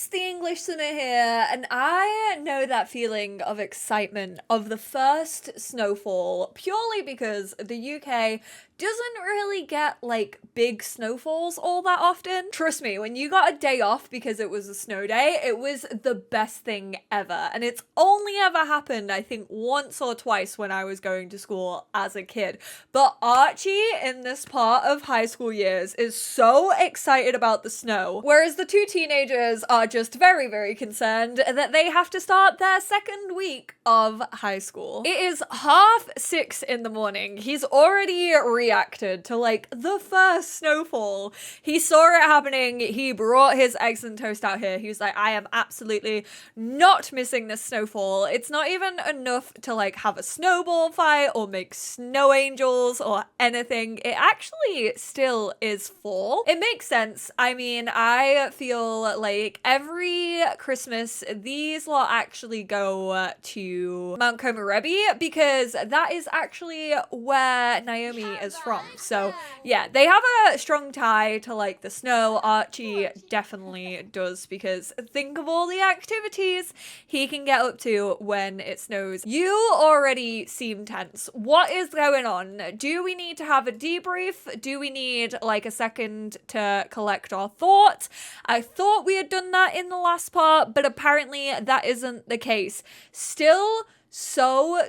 It's the English Simmer here, and I know that feeling of excitement of the first snowfall purely because the UK doesn't really get like big snowfalls all that often. Trust me, when you got a day off because it was a snow day, it was the best thing ever. And it's only ever happened, I think, once or twice when I was going to school as a kid. But Archie in this part of high school years is so excited about the snow, whereas the two teenagers are just very, very concerned that they have to start their second week of high school. It is 6:30 in the morning. He's already reacted to like the first snowfall. He saw it happening. He brought his eggs and toast out here. He was like, I am absolutely not missing this snowfall. It's not even enough to like have a snowball fight or make snow angels or anything. It actually still is fall. It makes sense. I mean, I feel like every Christmas these lot actually go to Mount Komorebi because that is actually where Naomi is from. So yeah, they have a strong tie to like the snow. Archie definitely does, because think of all the activities he can get up to when it snows. You already seem tense. What is going on? Do we need to have a debrief? Do we need like a second to collect our thoughts? I thought we had done that in the last part, but apparently that isn't the case. Still so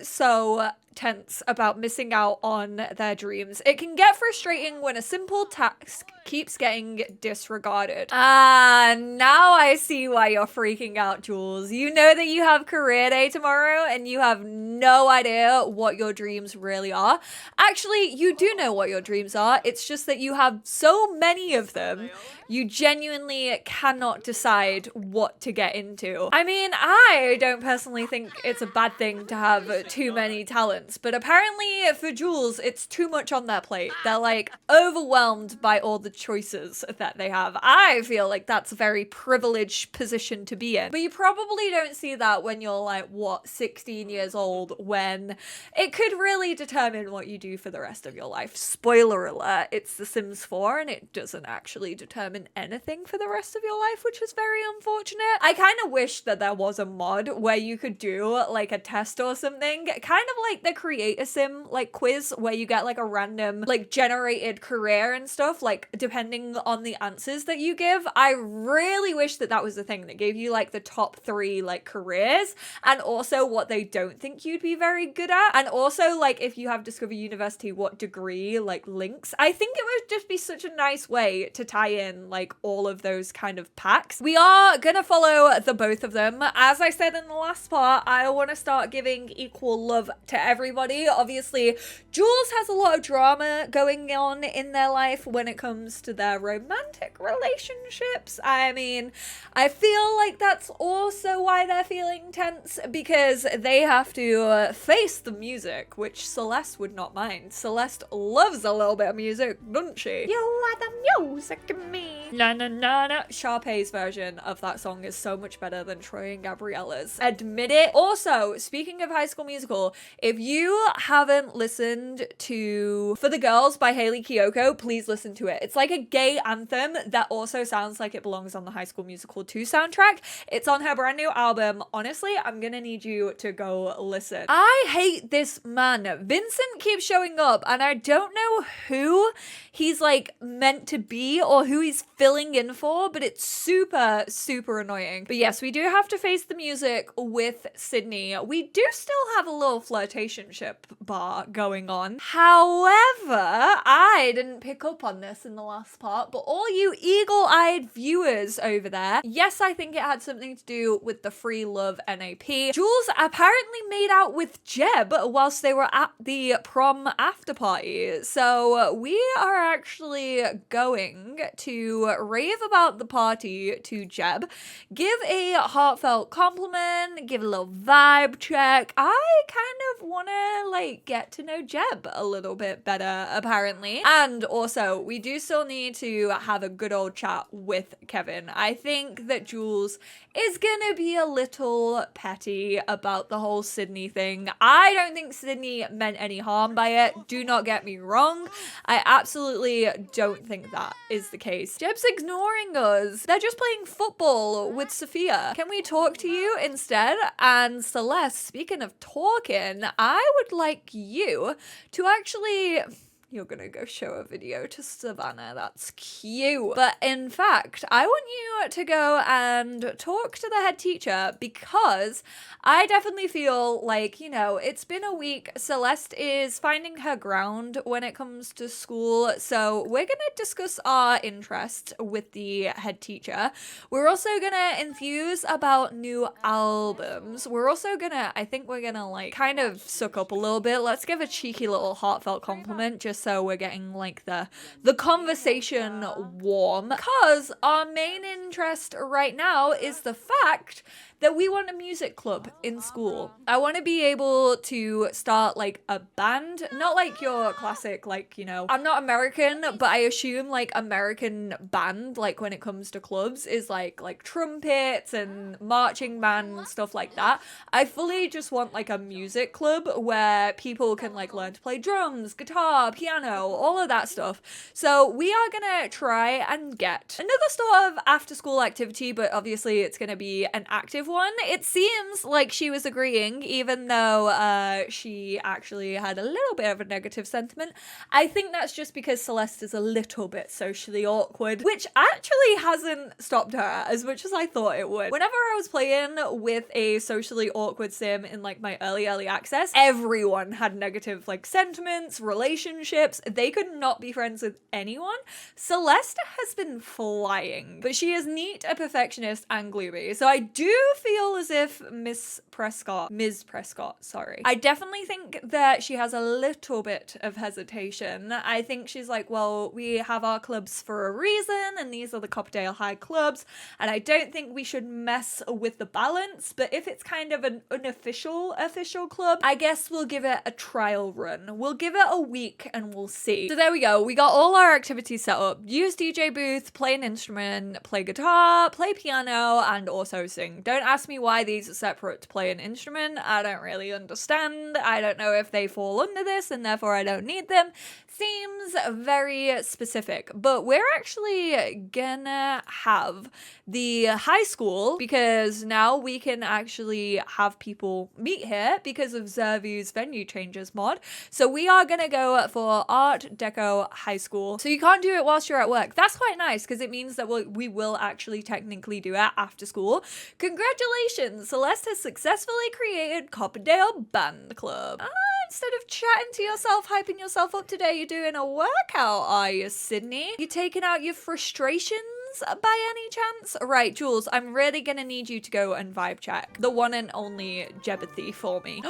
tense about missing out on their dreams. It can get frustrating when a simple task keeps getting disregarded. Now I see why you're freaking out, Joules. You know that you have career day tomorrow and you have no idea what your dreams really are. Actually, you do know what your dreams are. It's just that you have so many of them, you genuinely cannot decide what to get into. I mean, I don't personally think it's a bad thing to have too many talents, but apparently for Joules, it's too much on their plate. They're like overwhelmed by all the choices that they have. I feel like that's a very privileged position to be in, but you probably don't see that when you're like, what, 16 years old, when it could really determine what you do for the rest of your life. Spoiler alert, it's The Sims 4 and it doesn't actually determine anything for the rest of your life, which is very unfortunate. I kind of wish that there was a mod where you could do like a test or something, kind of like the Create a Sim like quiz, where you get like a random like generated career and stuff, like depending on the answers that you give. I really wish that that was the thing that gave you like the top 3 like careers, and also what they don't think you'd be very good at, and also like if you have Discover University, what degree like links. I think it would just be such a nice way to tie in like all of those kind of packs. We are gonna follow the both of them. As I said in the last part, I want to start giving equal love to everybody. Obviously, Joules has a lot of drama going on in their life when it comes to their romantic relationships. I mean, I feel like that's also why they're feeling tense, because they have to face the music, which Celeste would not mind. Celeste loves a little bit of music, doesn't she? You are the music to me. Na na na na. Sharpay's version of that song is so much better than Troy and Gabriella's. Admit it. Also, speaking of High School Musical, if you haven't listened to For the Girls by Hayley Kiyoko, please listen to it. It's like a gay anthem that also sounds like it belongs on the High School Musical 2 soundtrack. It's on her brand new album. Honestly, I'm gonna need you to go listen. I hate this man. Vincent keeps showing up and I don't know who he's like meant to be or who he's filling in for, but it's super annoying. But yes, we do have to face the music with Sydney. We do still have a little flirtationship bar going on. However, I didn't pick up on this in the last part, but all you eagle-eyed viewers over there, yes, I think it had something to do with the Free Love NAP. Joules apparently made out with Jeb whilst they were at the prom after party. So we are actually going to rave about the party to Jeb, give a heartfelt compliment, give a little vibe check. I kind of want wanna like get to know Jeb a little bit better, apparently. And also, we do still need to have a good old chat with Kevin. I think that Joules is gonna be a little petty about the whole Sydney thing. I don't think Sydney meant any harm by it. Do not get me wrong. I absolutely don't think that is the case. Jeb's ignoring us. They're just playing football with Sophia. Can we talk to you instead? And Celeste, speaking of talking, I would like you to actually... You're gonna go show a video to Savannah. That's cute. But in fact, I want you to go and talk to the head teacher because I definitely feel like, you know, it's been a week. Celeste is finding her ground when it comes to school. So we're gonna discuss our interests with the head teacher. We're also gonna infuse about new albums. We're also gonna, I think we're gonna like kind of suck up a little bit. Let's give a cheeky little heartfelt compliment just so we're getting like the conversation warm, because our main interest right now is the fact that we want a music club in school. I want to be able to start like a band, not like your classic, like, you know, I'm not American, but I assume like American band, like when it comes to clubs, is like trumpets and marching band and stuff like that. I fully just want like a music club where people can like learn to play drums, guitar, piano, all of that stuff. So we are gonna try and get another sort of after school activity, but obviously it's gonna be an active one. It seems like she was agreeing, even though she actually had a little bit of a negative sentiment. I think that's just because Celeste is a little bit socially awkward, which actually hasn't stopped her as much as I thought it would. Whenever I was playing with a socially awkward sim in like my early access, everyone had negative like sentiments, relationships. They could not be friends with anyone. Celeste has been flying, but she is neat, a perfectionist, and gloomy. So I do feel as if Ms. Prescott, sorry. I definitely think that she has a little bit of hesitation. I think she's like, well, we have our clubs for a reason, and these are the Copperdale High clubs, and I don't think we should mess with the balance, but if it's kind of an unofficial club, I guess we'll give it a trial run. We'll give it a week and we'll see. So there we go. We got all our activities set up. Use DJ booth, play an instrument, play guitar, play piano, and also sing. Don't ask me why these are separate to play an instrument. I don't really understand. I don't know if they fall under this and therefore I don't need them. Seems very specific, but we're actually gonna have the high school because now we can actually have people meet here because of Zervu's venue changes mod. So we are gonna go for Art Deco High School. So you can't do it whilst you're at work. That's quite nice because it means that we will actually technically do it after school. Congratulations! Celeste has successfully created Copperdale Band Club. Instead of chatting to yourself, hyping yourself up today, you're doing a workout, are you, Sydney? You taking out your frustrations by any chance? Right, Joules, I'm really gonna need you to go and vibe check the one and only Jebothy for me.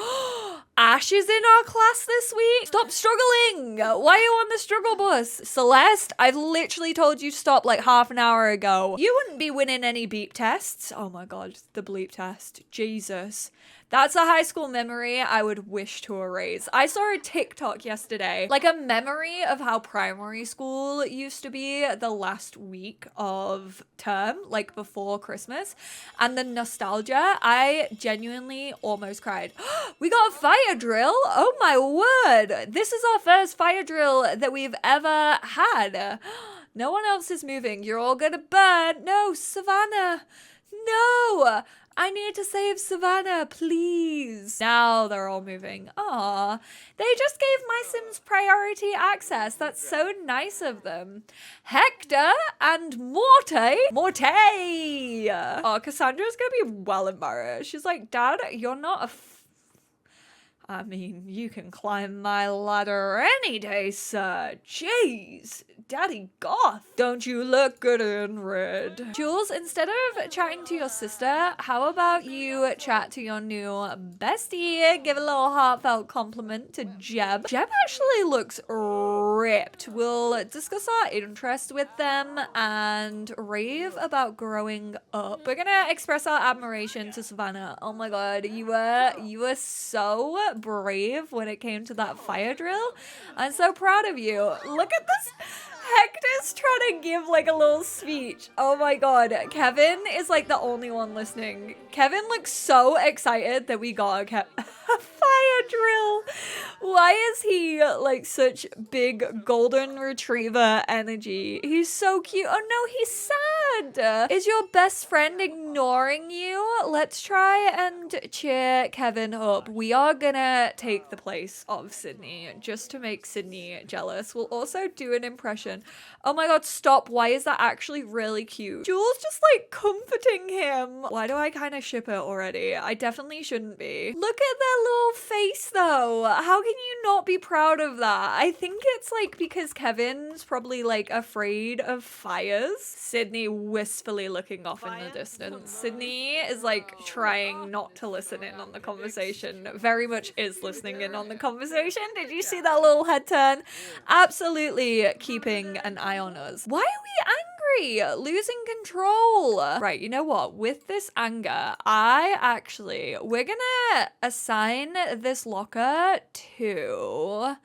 Ash is in our class this week. Stop struggling. Why are you on the struggle bus? Celeste, I've literally told you to stop like half an hour ago. You wouldn't be winning any beep tests. Oh my god, the bleep test. Jesus. That's a high school memory I would wish to erase. I saw a TikTok yesterday, like a memory of how primary school used to be the last week of term, like before Christmas, and the nostalgia. I genuinely almost cried. We got a fire drill. Oh my word. This is our first fire drill that we've ever had. No one else is moving. You're all gonna burn. No, Savannah. No. I need to save Savannah, please. Now they're all moving. Aw, they just gave my Sims priority access. That's so nice of them. Hector and Morte. Oh, Cassandra's gonna be well embarrassed. She's like, Dad, you're not a I mean, you can climb my ladder any day, sir. Jeez, Daddy Goth. Don't you look good in red? Joules, instead of chatting to your sister, how about you chat to your new bestie? Give a little heartfelt compliment to Jeb. Jeb actually looks ripped. We'll discuss our interests with them and rave about growing up. We're gonna express our admiration to Savannah. Oh my god, you were so brave when it came to that fire drill. I'm so proud of you. Look at this. Hector's trying to give like a little speech. Oh my god. Kevin is like the only one listening. Kevin looks so excited that we got a fire drill. Why is he like such big golden retriever energy? He's so cute. Oh no, he's sad. Is your best friend ignoring you? Let's try and cheer Kevin up. We are gonna take the place of Sydney just to make Sydney jealous. We'll also do an impression. Oh my god, stop. Why is that actually really cute? Joules just like comforting him. Why do I kind of ship it already? I definitely shouldn't be. Look at their little face though. How can you not be proud of that? I think it's like because Kevin's probably like afraid of fires. Sydney wistfully looking off in the distance. Sydney is like trying not to listen in on the conversation. Very much is listening in on the conversation. Did you see that little head turn? Absolutely keeping an eye on us. Why are we angry? Losing control. Right, you know what? With this anger, we're gonna assign this locker to...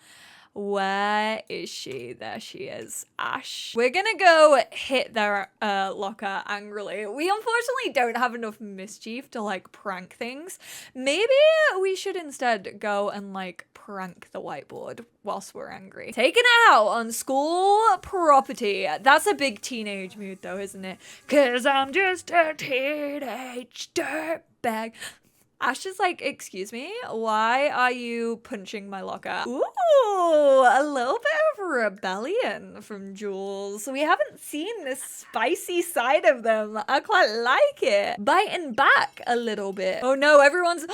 Where is she? There she is. Ash. We're gonna go hit their locker angrily. We unfortunately don't have enough mischief to like prank things. Maybe we should instead go and like prank the whiteboard whilst we're angry. Taking it out on school property. That's a big teenage mood though, isn't it? 'Cause I'm just a teenage dirtbag. Ash is like, excuse me, why are you punching my locker? Ooh, a little bit of rebellion from Joules. We haven't seen this spicy side of them. I quite like it. Biting back a little bit. Oh no, everyone's...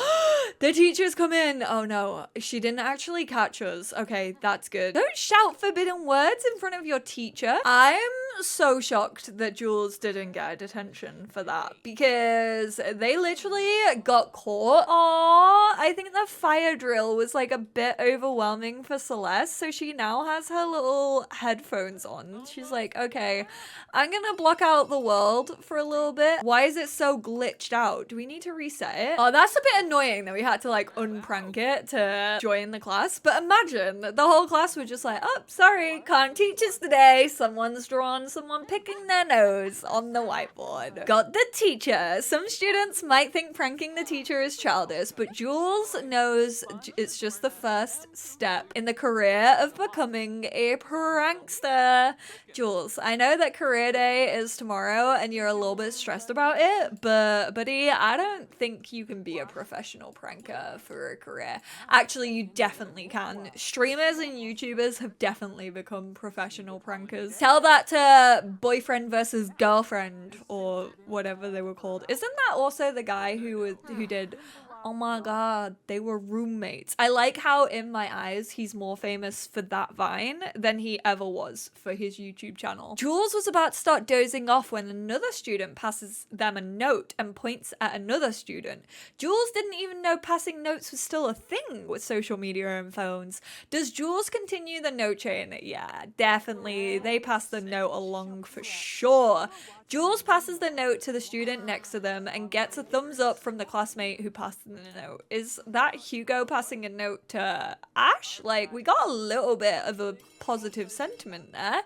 The teacher's come in. Oh no, she didn't actually catch us. Okay, that's good. Don't shout forbidden words in front of your teacher. I'm so shocked that Joules didn't get a detention for that because they literally got caught. Aww, I think the fire drill was like a bit overwhelming for Celeste, so she now has her little headphones on. She's like, okay, I'm gonna block out the world for a little bit. Why is it so glitched out? Do we need to reset it? Oh, that's a bit annoying that we had to like unprank it to join the class, but imagine that the whole class were just like, oh, sorry, can't teach us today. Someone's drawn someone picking their nose on the whiteboard. Got the teacher. Some students might think pranking the teacher is childish, but Joules knows it's just the first step in the career of becoming a prankster. Joules, I know that career day is tomorrow and you're a little bit stressed about it, but buddy, I don't think you can be a professional pranker for a career. Actually, you definitely can. Streamers and YouTubers have definitely become professional prankers. Tell that to boyfriend versus girlfriend or whatever they were called. Isn't that also the guy who did oh my god, they were roommates? I like how in my eyes he's more famous for that Vine than he ever was for his YouTube channel. Joules was about to start dozing off when another student passes them a note and points at another student. Joules didn't even know passing notes was still a thing with social media and phones. Does Joules continue the note chain? Yeah, definitely. They pass the note along for sure. Joules passes the note to the student next to them and gets a thumbs up from the classmate who passed them the note. Is that Hugo passing a note to Ash? Like, we got a little bit of a positive sentiment there,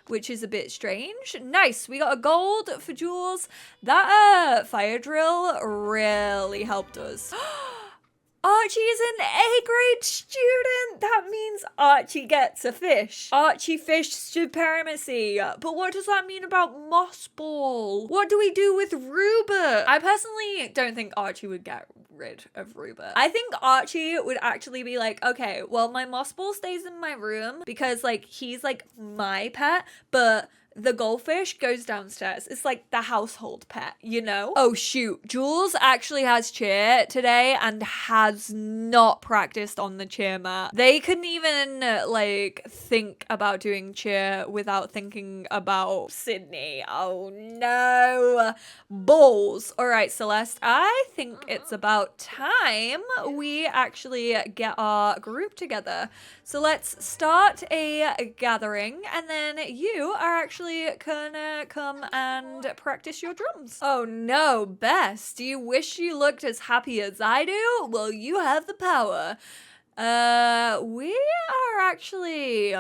which is a bit strange. Nice, we got a gold for Joules. That fire drill really helped us. Archie is an A grade student. That means Archie gets a fish. Archie fish supremacy. But what does that mean about Moss Ball? What do we do with Rupert? I personally don't think Archie would get rid of Rupert. I think Archie would actually be like, okay, well, my Moss Ball stays in my room because like he's like my pet, but the goldfish goes downstairs. It's like the household pet, you know? Oh shoot, Joules actually has cheer today and has not practiced on the cheer mat. They couldn't even like think about doing cheer without thinking about Sydney. Oh no. Balls. All right, Celeste, I think it's about time we actually get our group together. So let's start a gathering, and then you are actually gonna come and practice your drums. Oh no, Bess, do you wish you looked as happy as I do? Well, you have the power. We are actually...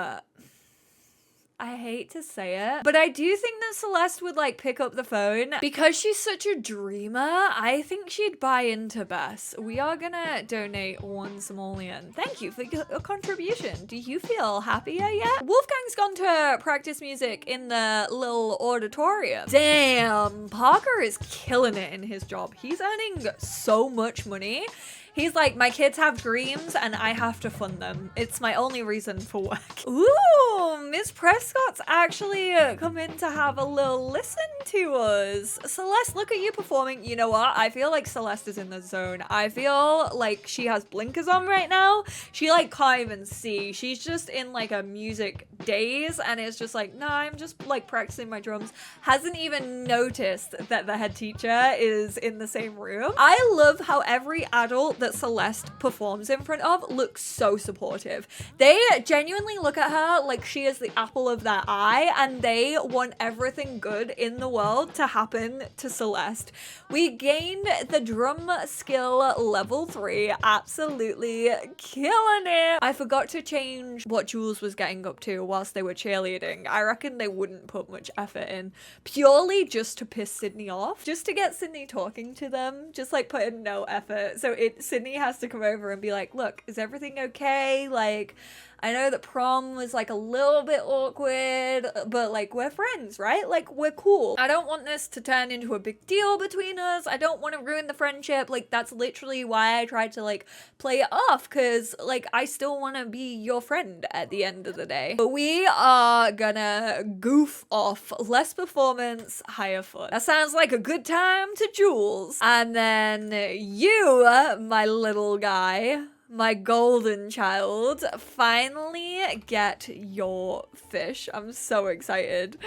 I hate to say it, but I do think that Celeste would like pick up the phone. Because she's such a dreamer, I think she'd buy into Bess. We are gonna donate 1 simoleon. Thank you for your contribution. Do you feel happier yet? Wolfgang's gone to practice music in the little auditorium. Damn, Parker is killing it in his job. He's earning so much money. He's like, my kids have dreams and I have to fund them. It's my only reason for work. Ooh, Miss Prescott's actually come in to have a little listen to us. Celeste, look at you performing. You know what? I feel like Celeste is in the zone. I feel like she has blinkers on right now. She like can't even see. She's just in like a music daze and it's just like, no, I'm just like practicing my drums. Hasn't even noticed that the head teacher is in the same room. I love how every adult that Celeste performs in front of looks so supportive. They genuinely look at her like she is the apple of their eye and they want everything good in the world to happen to Celeste. We gained the drum skill level 3, absolutely killing it. I forgot to change what Joules was getting up to whilst they were cheerleading. I reckon they wouldn't put much effort in, purely just to piss Sydney off, just to get Sydney talking to them, just like put in no effort. So Sydney has to come over and be like, look, is everything okay? Like, I know that prom was like a little bit awkward, but like we're friends, right? Like we're cool. I don't want this to turn into a big deal between us. I don't want to ruin the friendship. Like that's literally why I tried to like play it off, because like I still want to be your friend at the end of the day. But we are gonna goof off. Less performance, higher fun. That sounds like a good time to Joules. And then you, my little guy, my golden child, finally get your fish. I'm so excited.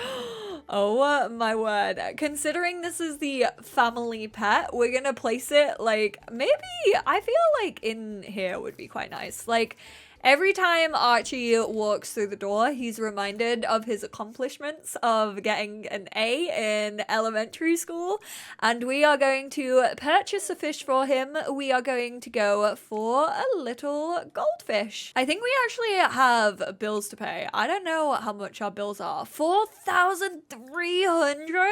Oh my word. Considering this is the family pet, we're gonna place it like, maybe, I feel like in here would be quite nice. Like, every time Archie walks through the door, he's reminded of his accomplishments of getting an A in elementary school. And we are going to purchase a fish for him. We are going to go for a little goldfish. I think we actually have bills to pay. I don't know how much our bills are. 4,300?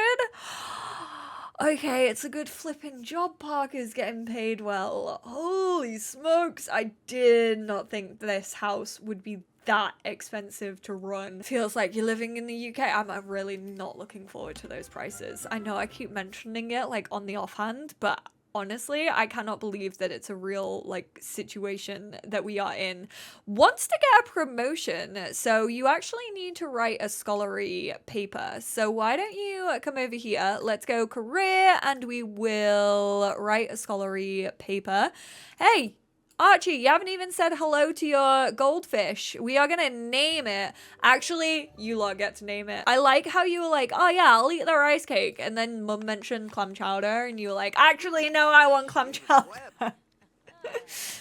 Okay, it's a good flipping job. Parker's getting paid well. Holy smokes, I did not think this house would be that expensive to run. Feels like you're living in the UK. I'm really not looking forward to those prices. I know I keep mentioning it like on the offhand, but honestly, I cannot believe that it's a real like situation that we are in. Wants to get a promotion, so you actually need to write a scholarly paper. So why don't you come over here? Let's go career and we will write a scholarly paper. Hey, Archie, you haven't even said hello to your goldfish. We are gonna name it. Actually, you lot get to name it. I like how you were like, oh yeah, I'll eat the rice cake. And then Mum mentioned clam chowder and you were like, actually, no, I want clam chowder.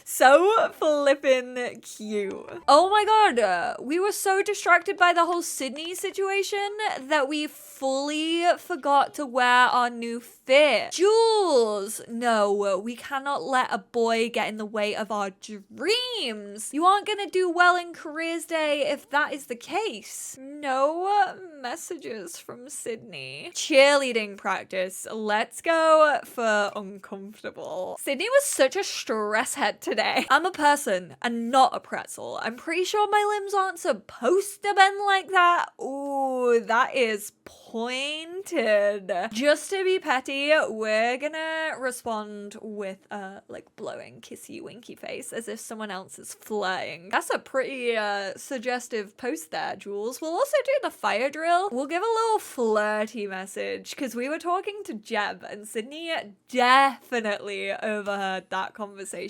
So flippin' cute. Oh my god, we were so distracted by the whole Sydney situation that we fully forgot to wear our new fit. Joules! No, we cannot let a boy get in the way of our dreams. You aren't gonna do well in Careers Day if that is the case. No messages from Sydney. Cheerleading practice. Let's go for uncomfortable. Sydney was such a stress dress head today. I'm a person and not a pretzel. I'm pretty sure my limbs aren't supposed to bend like that. Ooh, that is pointed. Just to be petty, we're gonna respond with a like blowing kissy winky face as if someone else is flirting. That's a pretty suggestive post there, Jules. We'll also do the fire drill. We'll give a little flirty message because we were talking to Jeb and Sydney definitely overheard that conversation.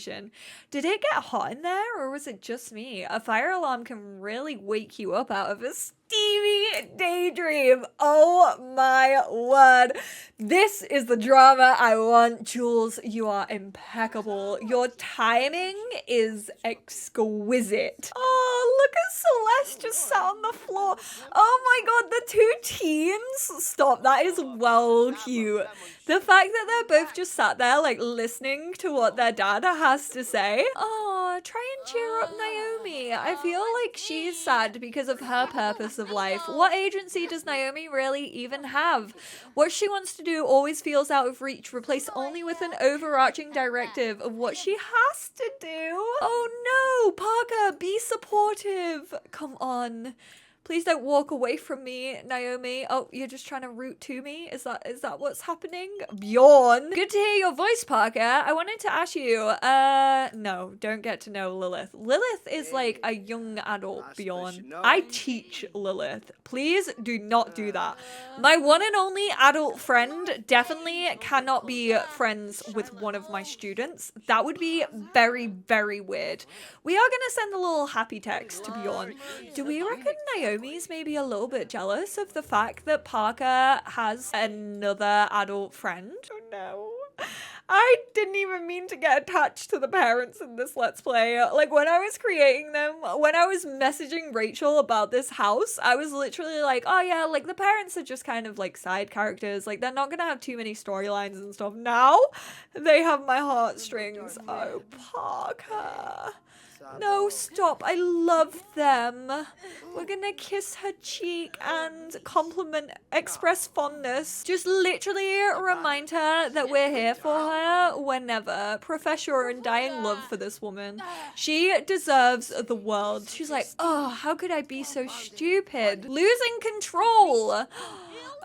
Did it get hot in there or was it just me? A fire alarm can really wake you up out of a steamy daydream. Oh my word. This is the drama I want. Jules, you are impeccable. Your timing is exquisite. Oh, look at Celeste just sat on the floor. Oh my god, the two teens. Stop, that is well cute. The fact that they're both just sat there like listening to what their dad has to say. Oh, try and cheer up Naomi. I feel like she's sad because of her purpose of life. What agency does Naomi really even have? What she wants to do always feels out of reach, replaced only with an overarching directive of what she has to do. Oh no, Parker, be supportive. Come on. Please don't walk away from me, Naomi. Oh, you're just trying to root to me? Is that what's happening? Bjorn. Good to hear your voice, Parker. I wanted to ask you, no, don't get to know Lilith. Lilith is like a young adult, Bjorn. I teach Lilith. Please do not do that. My one and only adult friend definitely cannot be friends with one of my students. That would be very, very weird. We are gonna send a little happy text to Bjorn. Do we reckon Naomi's maybe a little bit jealous of the fact that Parker has another adult friend? Oh no. I didn't even mean to get attached to the parents in this Let's Play. Like, when I was creating them, when I was messaging Rachel about this house, I was literally like, oh yeah, like, the parents are just kind of, like, side characters. Like, they're not gonna have too many storylines and stuff. Now, they have my heartstrings. Oh, Parker. No, stop. I love them. We're gonna kiss her cheek and compliment, express fondness. Just literally remind her that we're here for her whenever. Profess your undying love for this woman. She deserves the world. She's like, oh, how could I be so stupid? Losing control.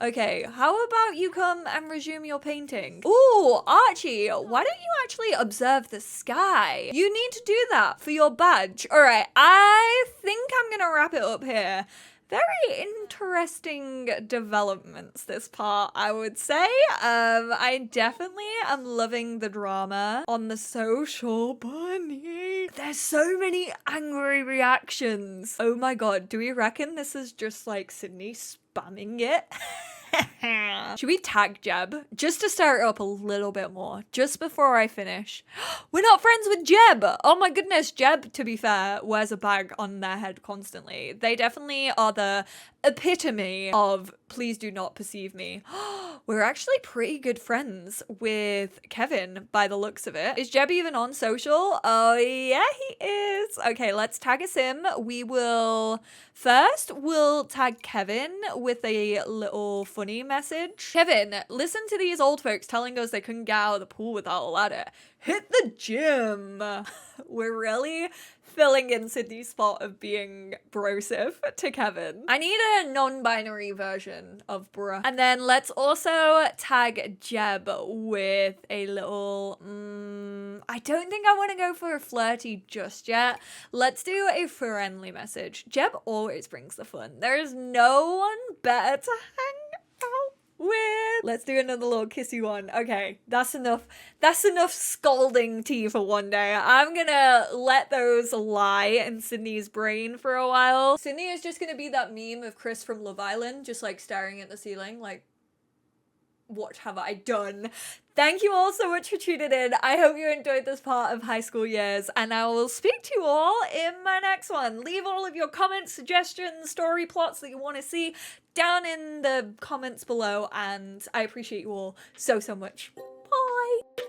Okay, how about you come and resume your painting? Ooh, Archie, why don't you actually observe the sky? You need to do that for your badge. All right, I think I'm gonna wrap it up here. Very interesting developments this part, I would say. I definitely am loving the drama on the social bunny. There's so many angry reactions. Oh my god, do we reckon this is just like Sydney spamming it? Should we tag Jeb just to stir it up a little bit more just before I finish? We're not friends with Jeb. Oh my goodness, Jeb, to be fair, wears a bag on their head constantly. They definitely are the epitome of please do not perceive me. We're actually pretty good friends with Kevin by the looks of it. Is Jeb even on social? Oh yeah, he is. Okay, let's tag a sim. We'll tag Kevin with a little funny message. Kevin, listen to these old folks telling us they couldn't get out of the pool without a ladder. Hit the gym. We're really filling in Sydney's spot of being brosive to Kevin. I need a non-binary version of bruh. And then let's also tag Jeb with a little, I don't think I want to go for a flirty just yet. Let's do a friendly message. Jeb always brings the fun. There is no one better to hang out with. Let's do another little kissy one. Okay, that's enough. That's enough scalding tea for one day. I'm gonna let those lie in Sydney's brain for a while. Sydney is just gonna be that meme of Chris from Love Island, just like staring at the ceiling, like, what have I done? Thank you all so much for tuning in. I hope you enjoyed this part of high school years, and I will speak to you all in my next one. Leave all of your comments, suggestions, story plots that you want to see down in the comments below, and I appreciate you all so, so much. Bye!